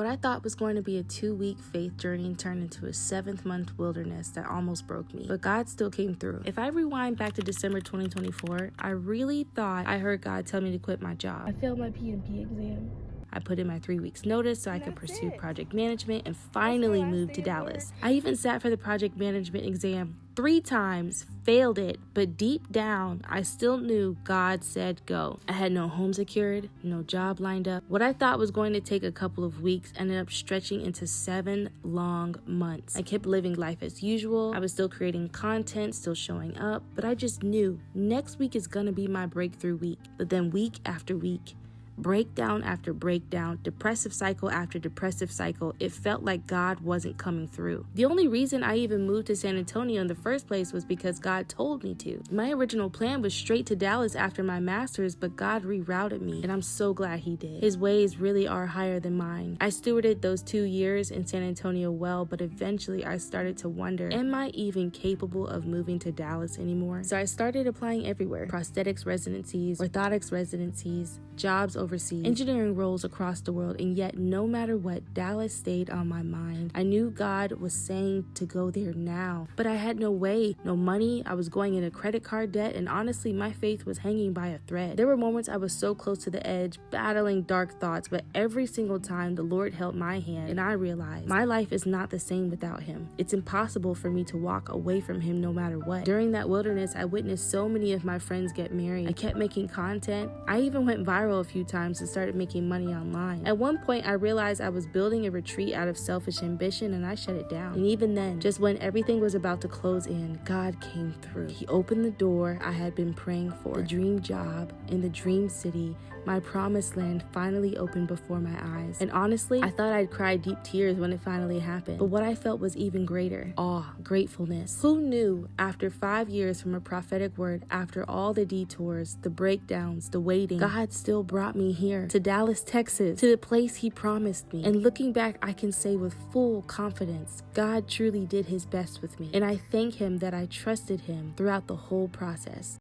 What I thought was going to be a 2-week faith journey turned into a 7th-month wilderness that almost broke me. But God still came through. If I rewind back to December 2024, I really thought I heard God tell me to quit my job. I failed my PMP exam. I put in my 3 weeks notice so I could pursue project management and finally move to Dallas. I even sat for the project management exam 3 times, failed it, but deep down, I still knew God said go. I had no home secured, no job lined up. What I thought was going to take a couple of weeks ended up stretching into 7 long months. I kept living life as usual. I was still creating content, still showing up, but I just knew next week is gonna be my breakthrough week. But then week after week, breakdown after breakdown, depressive cycle after depressive cycle, it felt like God wasn't coming through. The only reason I even moved to San Antonio in the first place was because God told me to. My original plan was straight to Dallas after my master's, but God rerouted me, and I'm so glad he did. His ways really are higher than mine. I stewarded those 2 years in San Antonio well, but eventually I started to wonder, am I even capable of moving to Dallas anymore? So I started applying everywhere: prosthetics residencies, orthotics residencies, jobs overseas, engineering roles across the world, and yet no matter what, Dallas stayed on my mind. I knew God was saying to go there now, but I had no way, no money. I was going into credit card debt, and honestly, my faith was hanging by a thread. There were moments I was so close to the edge, battling dark thoughts, but every single time the Lord held my hand, and I realized my life is not the same without him. It's impossible for me to walk away from him no matter what. During that wilderness, I witnessed so many of my friends get married. I kept making content. I even went viral a few times and started making money online. At one point, I realized I was building a retreat out of selfish ambition, and I shut it down. And even then, just when everything was about to close in, God came through. He opened the door I had been praying for. The dream job in the dream city, my promised land, finally opened before my eyes. And honestly, I thought I'd cry deep tears when it finally happened. But what I felt was even greater: awe, gratefulness. Who knew after 5 years from a prophetic word, after all the detours, the breakdowns, the waiting, God still brought me here to Dallas, Texas, to the place he promised me. And looking back, I can say with full confidence, God truly did his best with me. And I thank him that I trusted him throughout the whole process.